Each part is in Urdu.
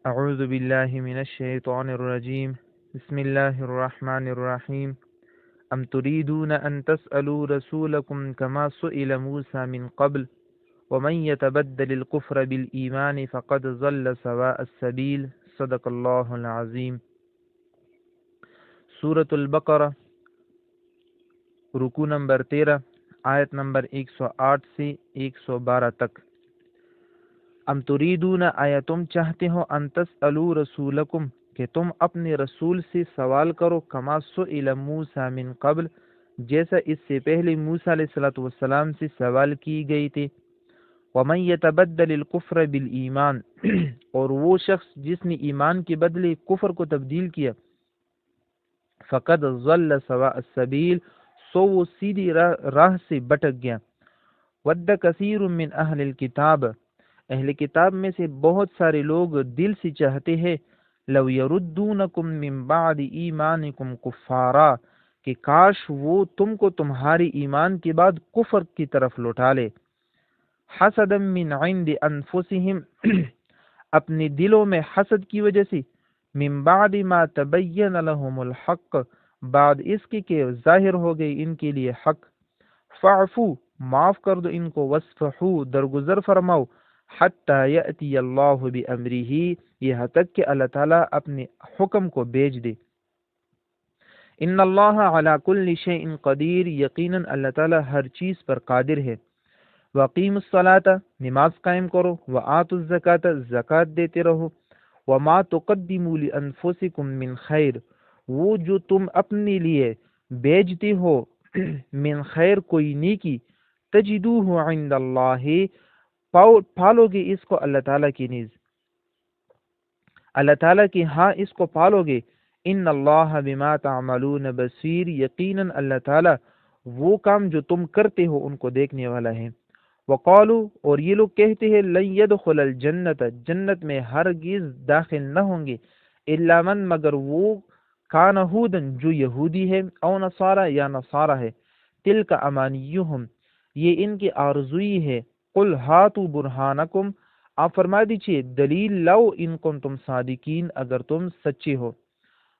اعوذ باللہ من الشیطان الرجیم بسم اللہ الرحمن الرحیم ام تريدون ان تسألوا رسولكم كما سئل موسى من قبل ومن يتبدل الكفر بالإيمان فقد ضل سواء السبيل صدق اللہ العظیم۔ سورۃ البقرہ رکوع نمبر 13 آیت نمبر 108 سے 112 تک۔ ام تریدون، آیا تم چاہتے ہو، ان تسألوا رسولکم، کہ تم اپنے رسول سے سوال کرو، کما سئل موسیٰ من قبل، جیسا اس سے پہلے موسیٰ علیہ السلام سے سوال کی گئی تھی۔ ومن یتبدل الکفر بالایمان، اور وہ شخص جس نے ایمان کے بدلے کفر کو تبدیل کیا، فقد ضل سواء السبیل، سو وہ سیدھی راہ سے بھٹک گیا۔ ود کثیر من اہل الکتاب، اہل کتاب میں سے بہت سارے لوگ دل سے چاہتے ہیں، لو یردونکم من بعد ایمانکم کفارا، کہ کاش وہ تم کو تمہارے ایمان کے بعد کفر کی طرف لوٹا لے۔ حسدا من عند انفسہم، اپنے دلوں میں حسد کی وجہ سے، من بعد ما تبین لهم الحق، بعد اس کے کہ ظاہر ہو گئی ان کے لیے حق۔ فاعفو، معاف کر دو ان کو، واسفحو، درگزر فرماؤ، حتی یأتی اللہ بامرہ، یہاں تک کہ اللہ تعالیٰ اپنے حکم کو بھیج دے۔ ان اللہ علی کل شیء قدیر، یقیناً اللہ تعالیٰ ہر چیز پر قادر ہے۔ وَأَقِیمُوا الصَّلَاةَ، نماز قائم کرو، وَآتُوا الزَّکَاةَ، زکوٰۃ دیتے رہو۔ وَمَا تُقَدِّمُوا لِأَنفُسِکُم مِّن خیر، وہ جو تم اپنے لیے بیچتے ہو، من خیر کوئی نیکی، تجدوہ عند اللہ، پالو گے اس کو اللہ تعالیٰ کی نیز، اللہ تعالیٰ کی ہاں اس کو پالو گے۔ ان اللہ بما تعملون بصیر، یقیناً اللہ تعالیٰ وہ کام جو تم کرتے ہو ان کو دیکھنے والا ہے۔ وقالو، اور یہ لوگ کہتے ہیں، لن يدخل الجنت، جنت میں ہرگز داخل نہ ہوں گے، الا من، مگر وہ، کان ہودن، جو یہودی ہے، او نصارا، یا نصارا ہے۔ تلک امانیہم، یہ ان کی آرزوئی ہے۔ قل ہاتوا برہانکم، آپ فرما دیجئے دلیل لاؤ، ان کنتم صادقین، اگر تم سچے ہو۔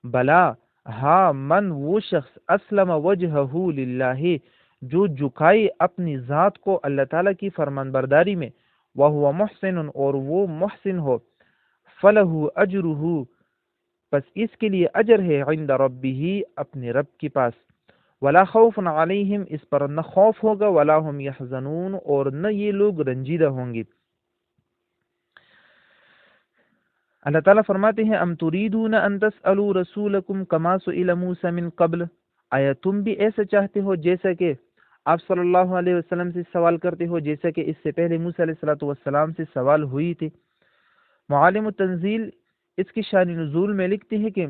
بلا، ہاں، من، وہ شخص، اسلم وجہہ للہ، جو جھکائے اپنی ذات کو اللہ تعالیٰ کی فرمان برداری میں، وہو محسن، اور وہ محسن ہو، فلہ اجرہ، پس اس کے لیے اجر ہے، عند ربہ، اپنے رب کے پاس۔ ولا خوف علیہم، اس پر نہ خوف ہوگا، ولا هم یحزنون، اور نہ یہ لوگ رنجیدہ ہوں گے۔ اللہ تعالیٰ فرماتے ہیں، ام تریدون ان تسألوا رسولکم کما سئل موسیٰ من قبل، آیا تم بھی ایسا چاہتے ہو جیسا کہ آپ صلی اللہ علیہ وسلم سے سوال کرتے ہو، جیسا کہ اس سے پہلے موسیٰ علیہ السلام سے سوال ہوئی تھی۔ معالم التنزیل اس کی شان نزول میں لکھتے ہیں کہ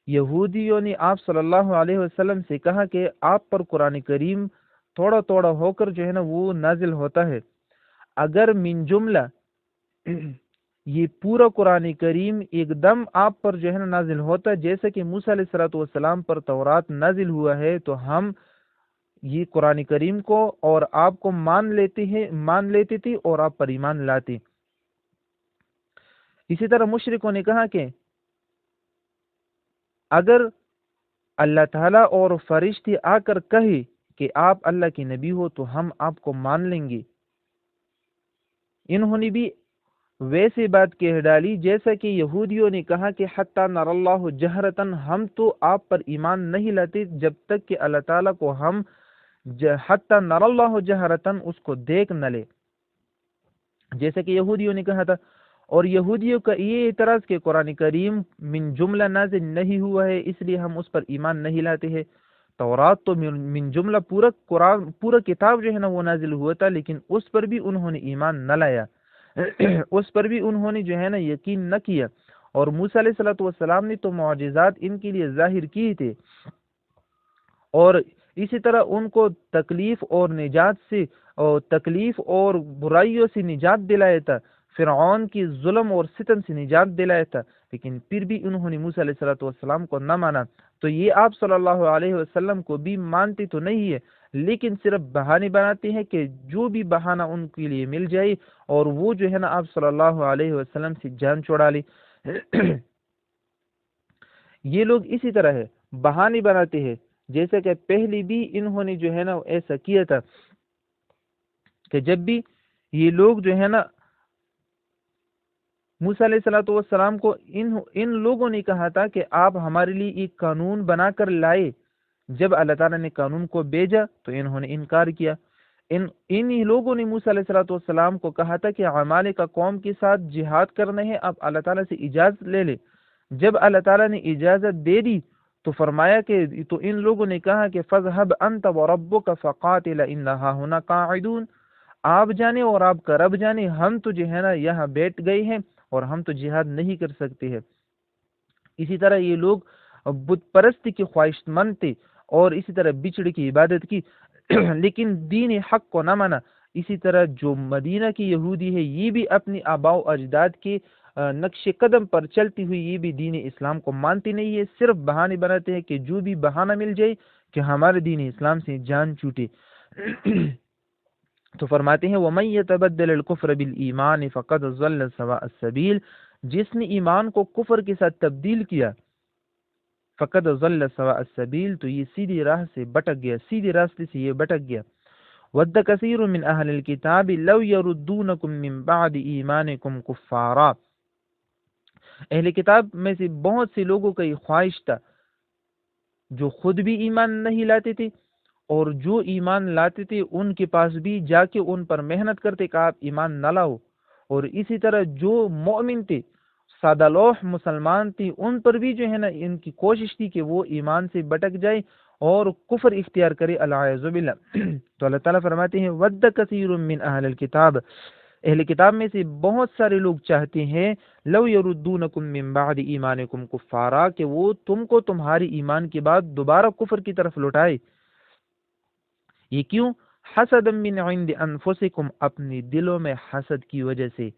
یہودیوں نے آپ صلی اللہ علیہ وسلم سے کہا کہ آپ پر قرآن کریم تھوڑا تھوڑا ہو کر جو ہے نا وہ نازل ہوتا ہے، اگر من جملہ یہ پورا قرآن کریم ایک دم آپ پر جو ہے نا نازل ہوتا، جیسا کہ موسیٰ علیہ السلام پر تورات نازل ہوا ہے، تو ہم یہ قرآن کریم کو اور آپ کو مان لیتے تھے اور آپ پر ایمان لاتے۔ اسی طرح مشرکوں نے کہا کہ اگر اللہ تعالیٰ اور فرشتے آ کر کہے کہ آپ اللہ کے نبی ہو تو ہم آپ کو مان لیں گے۔ انہوں نے بھی ویسے بات کہہ ڈالی جیسا کہ یہودیوں نے کہا کہ حتی نر اللہ جہرتاً، ہم تو آپ پر ایمان نہیں لاتے جب تک کہ اللہ تعالیٰ کو ہم حتی نر اللہ جہرتاً اس کو دیکھ نہ لے، جیسا کہ یہودیوں نے کہا تھا۔ اور یہودیوں کا یہ اعتراض کہ قرآن کریم من جملہ نازل نہیں ہوا ہے، اس لیے ہم اس پر ایمان نہیں لاتے ہیں۔ تورات تو من جملہ پورا کتاب جو ہے نا وہ نازل ہوا تھا، لیکن اس پر بھی انہوں نے ایمان نہ لایا، اس پر بھی انہوں نے جو ہے نا یقین نہ کیا۔ اور موسیٰ علیہ السلام نے تو معجزات ان کے لیے ظاہر کیے تھے، اور اسی طرح ان کو تکلیف اور برائیوں سے نجات دلایا تھا، فرعون کی ظلم اور ستم سے نجات دلایا تھا، لیکن پھر بھی انہوں نے موسیٰ علیہ السلام کو نہ مانا۔ تو یہ آپ صلی اللہ علیہ وسلم کو بھی مانتے تو نہیں ہے، لیکن صرف بہانے بناتے ہیں کہ جو بھی بہانہ ان کے لیے مل جائے اور وہ جو ہے نا آپ صلی اللہ علیہ وسلم سے جان چھڑا لے۔ یہ لوگ اسی طرح ہے، بہانے بناتے ہیں، جیسا کہ پہلے بھی انہوں نے جو ہے نا ایسا کیا تھا کہ جب بھی یہ لوگ جو ہے نا موسیٰ علیہ الصلوۃ والسلام کو ان لوگوں نے کہا تھا کہ آپ ہمارے لیے ایک قانون بنا کر لائے، جب اللہ تعالیٰ نے قانون کو بھیجا تو انہوں نے انکار کیا۔ انہی لوگوں نے موسیٰ علیہ الصلوۃ والسلام کو کہا تھا کہ ہمارے کا قوم کے ساتھ جہاد کرنا ہے، آپ اللہ تعالیٰ سے اجازت لے لے۔ جب اللہ تعالیٰ نے اجازت دے دی تو فرمایا کہ تو ان لوگوں نے کہا کہ فَاذْهَبْ أَنْتَ وَرَبُّكَ فَقَاتِلَ إِنَّا هَاهُنَا قَاعِدُونَ، آپ جانے اور آپ کا رب جانے، ہم تو جو ہے نا یہاں بیٹھ گئے ہیں اور ہم تو جہاد نہیں کر سکتے ہیں۔ اسی طرح یہ لوگ بت پرستی کی خواہش مند تھے اور اسی طرح بچڑے کی عبادت کی، لیکن دین حق کو نہ مانا۔ اسی طرح جو مدینہ کی یہودی ہے یہ بھی اپنی آباء و اجداد کے نقش قدم پر چلتی ہوئی یہ بھی دین اسلام کو مانتی نہیں ہے، صرف بہانے بناتے ہیں کہ جو بھی بہانہ مل جائے کہ ہمارے دین اسلام سے جان چھوٹے۔ تو فرماتے ہیں وَمَن يَتَبَدَّلِ الْكُفْرَ بِالْإِيمَانِ فَقَدْ ضَلَّ سَوَاءَ السَّبِيلِ، جس نے ایمان کو کفر کے ساتھ تبدیل کیا، فقد ضل سواء السبیل، تو یہ سیدھی راہ سے بٹک گیا، سیدھے راستے سے یہ بٹک گیا۔ وَدَّ كَثِيرٌ مِّنْ أَهْلِ الْكِتَابِ لَوْ يَرُدُّونَكُم مِّن بَعْدِ إِيمَانِكُمْ كُفَّارًا، اہل کتاب میں سے بہت سے لوگوں کا یہ خواہش تھا جو خود بھی ایمان نہیں لاتے تھے اور جو ایمان لاتے تھے ان کے پاس بھی جا کے ان پر محنت کرتے کہ آپ ایمان نہ لاؤ، اور اسی طرح جو مومن تھے، سادہ لوح مسلمان تھے، ان پر بھی جو ہے نا ان کی کوشش تھی کہ وہ ایمان سے بٹک جائے اور کفر اختیار کرے، العیاذ باللہ۔ تو اللہ تعالیٰ فرماتے ہیں وَدَّ كَثِيرٌ مِّنْ أَهْلِ الْكِتَابِ، اہل کتاب میں سے بہت سارے لوگ چاہتے ہیں لو یردونکم من بعد ایمانکم کفارا، کہ وہ تم کو تمہاری ایمان کے بعد دوبارہ کفر کی طرف لوٹائے۔ یہ کیوں؟ حسدا من عند انفسکم، اپنے دلوں میں حسد کی وجہ سے،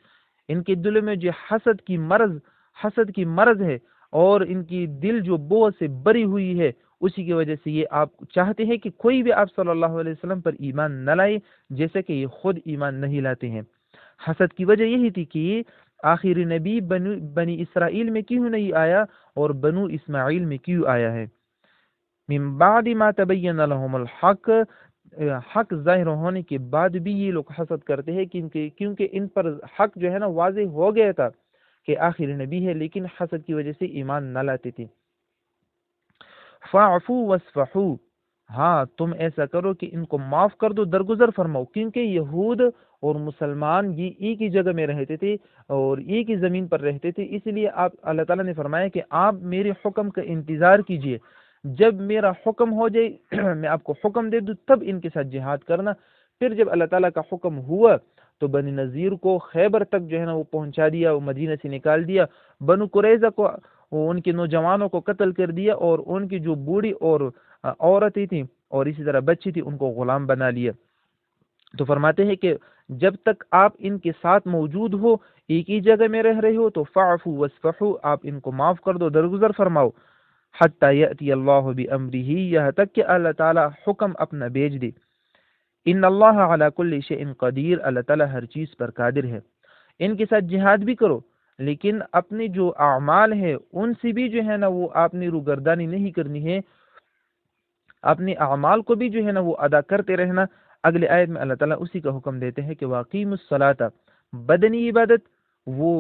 ان کے دلوں میں جو حسد کی مرض ہے اور ان کی دل جو بہت سے بری ہوئی ہے، اسی کی وجہ سے یہ آپ چاہتے ہیں کہ کوئی بھی آپ صلی اللہ علیہ وسلم پر ایمان نہ لائے، جیسے کہ یہ خود ایمان نہیں لاتے ہیں۔ حسد کی وجہ یہی تھی کہ آخری نبی بنی اسرائیل میں کیوں نہیں آیا اور بنو اسماعیل میں کیوں آیا ہے؟ من بعد ما تبین لهم الحق، حق ظاہر ہونے کے بعد بھی یہ لوگ حسد کرتے ہیں کیونکہ ان پر حق جو ہے نا واضح ہو گیا تھا کہ آخری نبی ہے، لیکن حسد کی وجہ سے ایمان نہ لاتے تھے۔ فاعفوا واصفحوا، ہاں تم ایسا کرو کہ ان کو معاف کر دو، درگزر فرماؤ، کیونکہ یہود اور مسلمان یہ ایک ہی جگہ میں رہتے تھے اور ایک ہی زمین پر رہتے تھے، اس لیے آپ اللہ تعالیٰ نے فرمایا کہ آپ میرے حکم کا انتظار کیجئے، جب میرا حکم ہو جائے میں آپ کو حکم دے دوں تب ان کے ساتھ جہاد کرنا۔ پھر جب اللہ تعالیٰ کا حکم ہوا تو بنی نذیر کو خیبر تک جو ہے نا وہ پہنچا دیا، وہ مدینہ سے نکال دیا، بنو قریظہ کو ان کے نوجوانوں کو قتل کر دیا اور ان کی جو بوڑھی اور عورتیں تھیں اور اسی طرح بچی تھی ان کو غلام بنا لیا۔ تو فرماتے ہیں کہ جب تک آپ ان کے ساتھ موجود ہو، ایک ہی جگہ میں رہ رہے ہو، تو فاعفوا واصفحوا، آپ ان کو معاف کر دو، درگزر فرماؤ، حتی یأتی اللہ بامرہ، یہاں تک کہ اللہ تعالیٰ حکم اپنا بھیج دے۔ ان اللہ علی کل شیء قدیر، اللہ تعالیٰ ہر چیز پر قادر ہے۔ ان کے ساتھ جہاد بھی کرو، لیکن اپنے جو اعمال ہے ان سے بھی جو ہے نا وہ آپ نے روگردانی نہیں کرنی ہے، اپنے اعمال کو بھی جو ہے نا وہ ادا کرتے رہنا۔ اگلے آیت میں اللہ تعالیٰ اسی کا حکم دیتے ہیں کہ واقیم الصلاۃ، بدنی عبادت وہ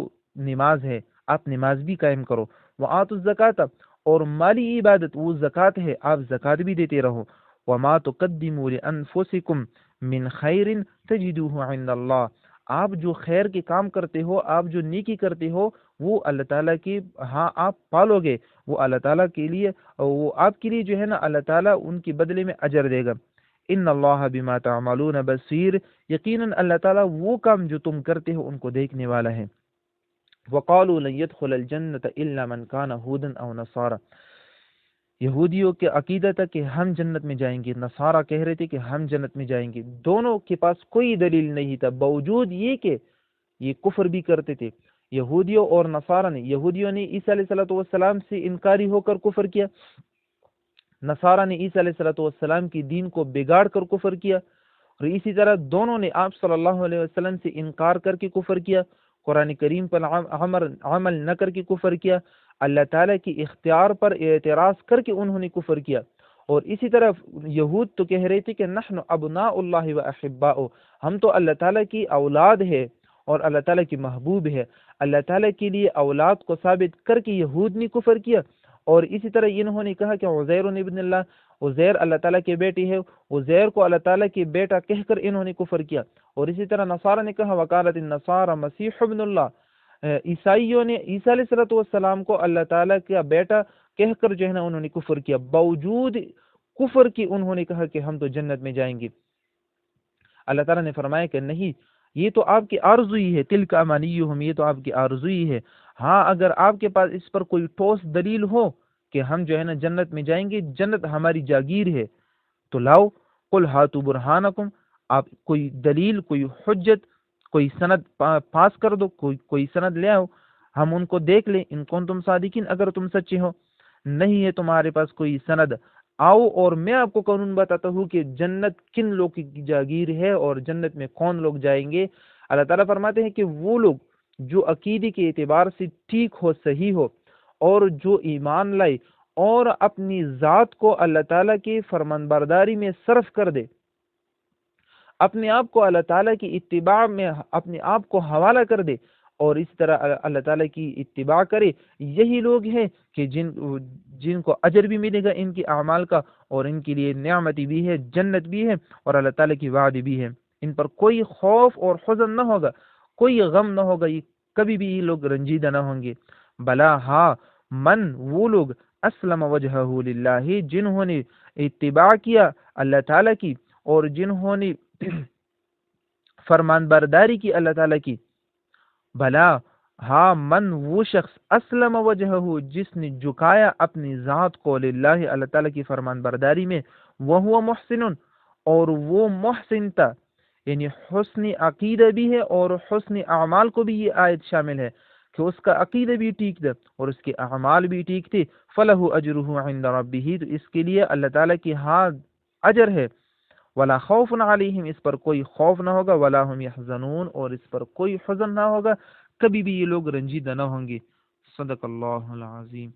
نماز ہے، آپ نماز بھی قائم کرو، وآتوا الزکوٰۃ، اور مالی عبادت وہ زکوٰۃ ہے، آپ زکوٰۃ بھی دیتے رہو، وما تقدموا لانفسکم من خیر تجدوہ عند اللہ، آپ جو خیر کے کام کرتے ہو، آپ جو نیکی کرتے ہو، وہ اللہ تعالیٰ کی ہاں آپ پالو گے، وہ اللہ تعالیٰ کے لیے، وہ آپ کے لیے جو ہے نا اللہ تعالیٰ ان کے بدلے میں اجر دے گا۔ ان اللہ بما تعملون بصیر، یقیناً اللہ تعالیٰ وہ کام جو تم کرتے ہو ان کو دیکھنے والا ہے۔ وقالوا لن يدخل الجنة الا من كان هودا او نصارى، یہودیوں کے عقیدہ تھا کہ ہم جنت میں جائیں گے، نصارہ کہہ رہے تھے کہ ہم جنت میں جائیں گے، دونوں کے پاس کوئی دلیل نہیں تھا، باوجود یہ کہ یہ کفر بھی کرتے تھے۔ یہودیوں اور نصارہ نے، یہودیوں نے عیسیٰ علیہ الصلوۃ والسلام سے انکاری ہو کر کفر کیا، نصارہ نے عیسیٰ علیہ السلام کی دین کو بگاڑ کر کفر کیا، اور اسی طرح دونوں نے آپ صلی اللہ علیہ وسلم سے انکار کر کے کفر کیا، قرآن کریم پر عمل نہ کر کے کفر کیا، اللہ تعالیٰ کی اختیار پر اعتراض کر کے انہوں نے کفر کیا۔ اور اسی طرح یہود تو کہہ رہے تھے کہ نحن ابناء اللہ و احباؤ، ہم تو اللہ تعالیٰ کی اولاد ہے اور اللہ تعالیٰ کی محبوب ہے۔ اللہ تعالیٰ کے لیے اولاد کو ثابت کر کے یہود نے کفر کیا، اور اسی طرح انہوں نے کہا کہ عزیر ابن اللہ، عزیر اللہ تعالیٰ کے بیٹے ہے، عزیر کو اللہ تعالیٰ کے بیٹا کہہ کر انہوں نے کفر کیا۔ اور اسی طرح نصارہ نے کہا وقالت النصارى مسیح ابن اللہ، عیسائیوں نے عیسیٰ علیہ السلام کو اللہ تعالیٰ کا بیٹا کہہ کر جو ہے نا انہوں نے کفر کیا، باوجود کفر کی انہوں نے کہا کہ ہم تو جنت میں جائیں گے۔ اللہ تعالیٰ نے فرمایا کہ نہیں، یہ تو آپ کی آرزوئی ہے، تلک امانیہم، یہ تو آپ کی آرزوئی ہے۔ ہاں اگر آپ کے پاس اس پر کوئی ٹھوس دلیل ہو کہ ہم جو ہے نا جنت میں جائیں گے، جنت ہماری جاگیر ہے، تو لاؤ، قل ہاتوا برہانکم، آپ کوئی دلیل، کوئی حجت، کوئی سند پاس کر دو، کوئی سند لے آؤ، ہم ان کو دیکھ لیں، ان کون تم صادقین، اگر تم سچے ہو۔ نہیں ہے تمہارے پاس کوئی سند، آؤ اور میں آپ کو قانون بتاتا ہوں کہ جنت کن لوگ کی جاگیر ہے اور جنت میں کون لوگ جائیں گے۔ اللہ تعالیٰ فرماتے ہیں کہ وہ لوگ جو عقیدے کے اعتبار سے ٹھیک ہو، صحیح ہو، اور جو ایمان لائے اور اپنی ذات کو اللہ تعالیٰ کی فرمان برداری میں صرف کر دے، اپنے آپ کو اللہ تعالیٰ کی اتباع میں اپنے آپ کو حوالہ کر دے، اور اس طرح اللہ تعالیٰ کی اتباع کرے، یہی لوگ ہیں کہ جن کو اجر بھی ملے گا ان کی اعمال کا، اور ان کے لیے نعمتی بھی ہے، جنت بھی ہے، اور اللہ تعالیٰ کی وعدے بھی ہے۔ ان پر کوئی خوف اور حزن نہ ہوگا، کوئی غم نہ ہوگا، یہ کبھی بھی یہ لوگ رنجیدہ نہ ہوں گے۔ بلا ہاں، من وہ لوگ اسلم وجہہ للہ، جنہوں نے اتباع کیا اللہ تعالیٰ کی اور جنہوں نے فرمان برداری کی اللہ تعالیٰ کی۔ بھلا ہاں، من وہ شخص اسلم وجہہ، جس نے جھکایا اپنی ذات کو للہ اللہ تعالیٰ کی فرمان برداری میں، وہو محسن، اور وہ محسن تھا، یعنی حسن عقیدہ بھی ہے اور حسن اعمال کو بھی یہ آیت شامل ہے کہ اس کا عقیدہ بھی ٹھیک تھا اور اس کے اعمال بھی ٹھیک تھے۔ فلہ اجرہ عند ربہ، تو اس کے لیے اللہ تعالیٰ کی ہاں اجر ہے۔ ولا خوف علیہم، اس پر کوئی خوف نہ ہوگا، ولا هم يحزنون، اور اس پر کوئی حزن نہ ہوگا، کبھی بھی یہ لوگ رنجیدہ نہ ہوں گے۔ صدق اللہ العظیم۔